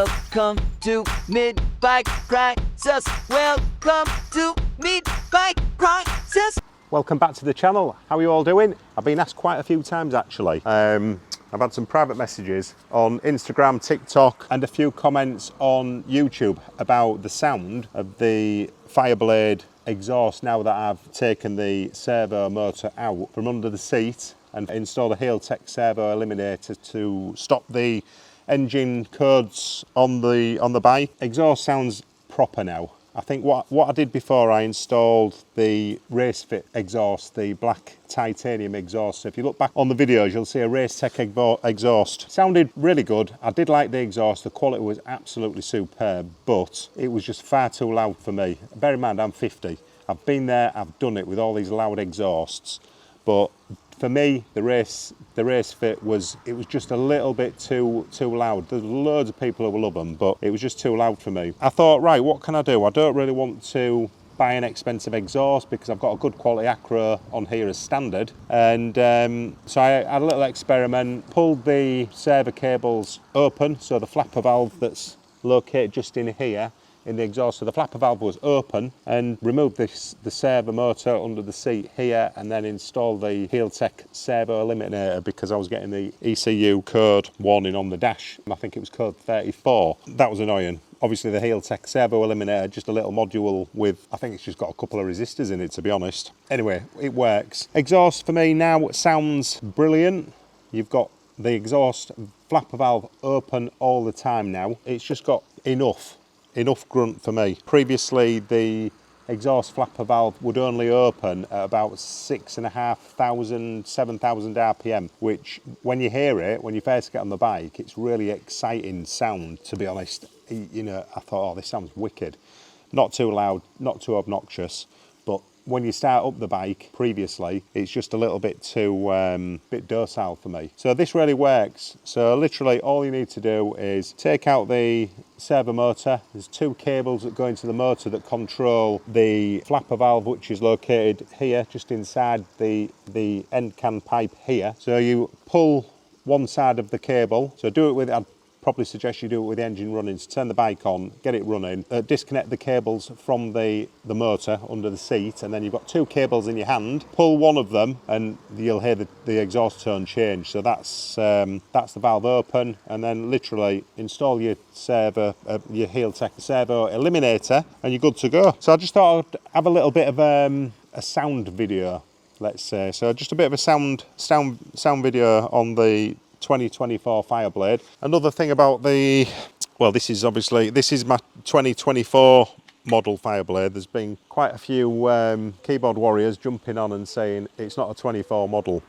Welcome to Mid Bike Crisis. Welcome to Mid Bike Crisis. Welcome back to the channel. How are you all doing? I've been asked quite a few times actually. I've had some private messages on Instagram, TikTok, and a few comments on YouTube about the sound of the Fireblade exhaust now that I've taken the servo motor out from under the seat and installed a Heel-Tech servo eliminator to stop the engine codes on the bike. Exhaust sounds proper now. I think what I did before, I installed the race fit exhaust, the black titanium exhaust. So if you look back on the videos, you'll see a Race-Tech exhaust. Sounded really good. I did like the exhaust. The quality was absolutely superb, but it was just far too loud for me. Bear in mind, I'm 50. I've been there, I've done it with all these loud exhausts, but for me, the race fit was just a little bit too loud. There's loads of people who will love them, but it was just too loud for me. I thought, right, what can I do? I don't really want to buy an expensive exhaust because I've got a good quality Acro on here as standard. And so I had a little experiment, pulled the servo cables open, so the flapper valve that's located just in here in the exhaust, so the flapper valve was open, and removed the servo motor under the seat here, and then installed the Heel-Tech servo eliminator because I was getting the ECU code warning on the dash. I think it was code 34. That was annoying. Obviously the Heel-Tech servo eliminator, just a little module with, I think it's just got a couple of resistors in it, to be honest. Anyway, it works. Exhaust for me now sounds brilliant. You've got the exhaust flapper valve open all the time now. It's just got enough grunt for me. Previously, the exhaust flapper valve would only open at about 6,500, 7,000 RPM, which when you hear it, when you first get on the bike, it's really exciting sound, to be honest. You know, I thought, oh, this sounds wicked. Not too loud, not too obnoxious, but when you start up the bike previously, it's just a little bit too bit docile for me. So this really works. So literally all you need to do is take out the servo motor. There's two cables that go into the motor that control the flapper valve, which is located here, just inside the end can pipe here. So you pull one side of the cable. So do it with, I'd probably suggest you do it with the engine running. So turn the bike on, get it running, disconnect the cables from the motor under the seat, and then you've got two cables in your hand. Pull one of them and you'll hear the exhaust tone change. So that's the valve open, and then literally install your servo, your Heel-Tech servo eliminator, and you're good to go. So I just thought I'd have a little bit of a sound video, let's say. So just a bit of a sound video on the 2024 Fireblade. Another thing about this is my 2024 model Fireblade. There's been quite a few keyboard warriors jumping on and saying it's not a 24 model.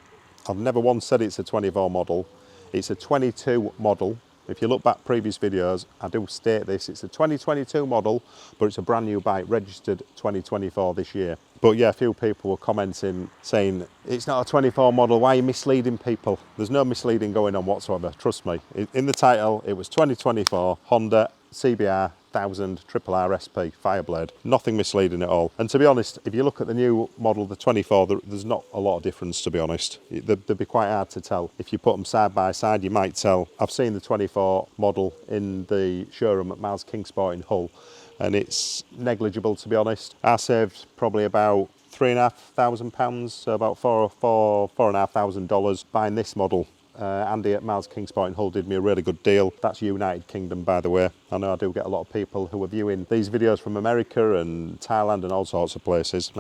I've never once said it's a 24 model. It's a 22 model. If you look back previous videos, I do state this. It's a 2022 model, but it's a brand new bike, registered 2024 this year. But yeah, a few people were commenting saying, it's not a 24 model, why are you misleading people? There's no misleading going on whatsoever, trust me. In the title, it was 2024 Honda CBR1000RRR SP Fireblade. Nothing misleading at all. And to be honest, if you look at the new model, the 24, there's not a lot of difference, to be honest. They'd be quite hard to tell. If you put them side by side, you might tell. I've seen the 24 model in the showroom at Miles Kingsport in Hull, and it's negligible, to be honest. I saved probably about £3,500, so about $4,500 buying this model. Andy at Miles Kingsport in Hull did me a really good deal. That's United Kingdom, by the way. I know I do get a lot of people who are viewing these videos from America and Thailand and all sorts of places.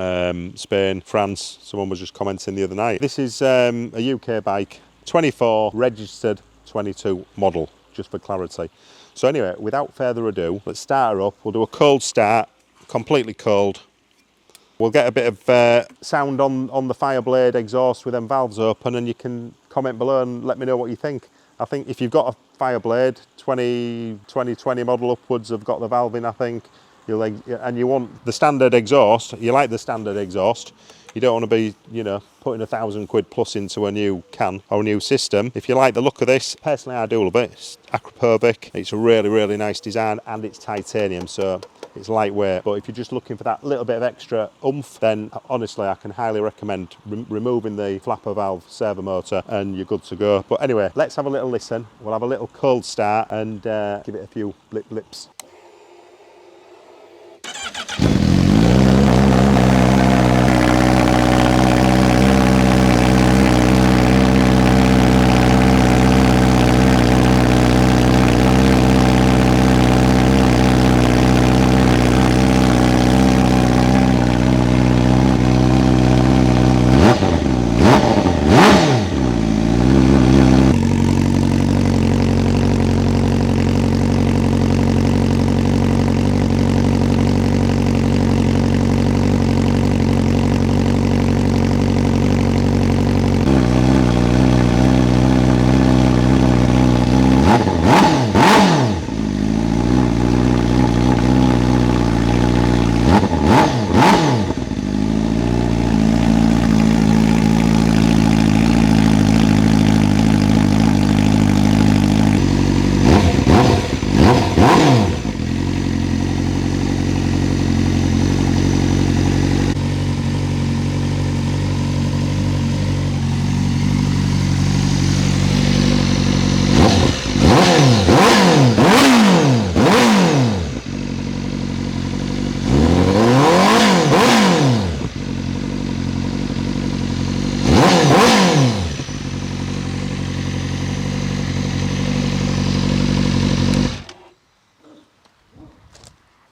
Spain, France, someone was just commenting the other night. This is a UK bike, 24 registered 22 model, just for clarity. So anyway, without further ado, let's start her up. We'll do a cold start, completely cold. We'll get a bit of sound on the Fireblade exhaust with them valves open, and you can comment below and let me know what you think. I think if you've got a Fireblade, 2020 model upwards have got the valve in, I think, and you want the standard exhaust, you like the standard exhaust, you don't want to be, you know, putting £1,000 plus into a new can or a new system. If you like the look of this, personally I do love it. It's Akrapovic, it's a really, really nice design, and it's titanium, so it's lightweight. But if you're just looking for that little bit of extra oomph, then honestly I can highly recommend removing the flapper valve servo motor and you're good to go. But anyway, let's have a little listen. We'll have a little cold start and give it a few blips.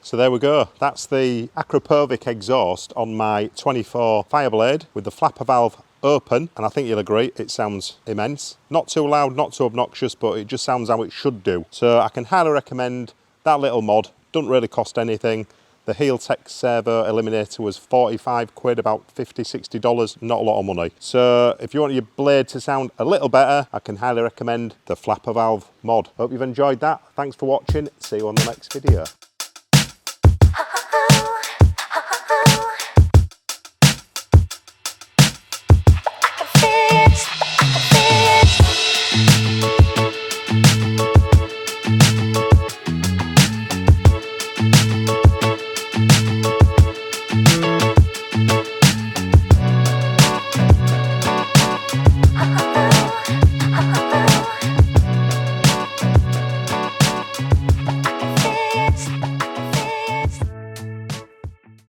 So there we go, that's the Akrapovic exhaust on my 24 Fireblade with the flapper valve open, and I think you'll agree it sounds immense. Not too loud, not too obnoxious, but it just sounds how it should do. So I can highly recommend that little mod. Doesn't really cost anything. The Heeltech servo eliminator was 45 quid, about $50–60, not a lot of money. So if you want your blade to sound a little better, I can highly recommend the flapper valve mod. Hope you've enjoyed that. Thanks for watching. See you on the next video.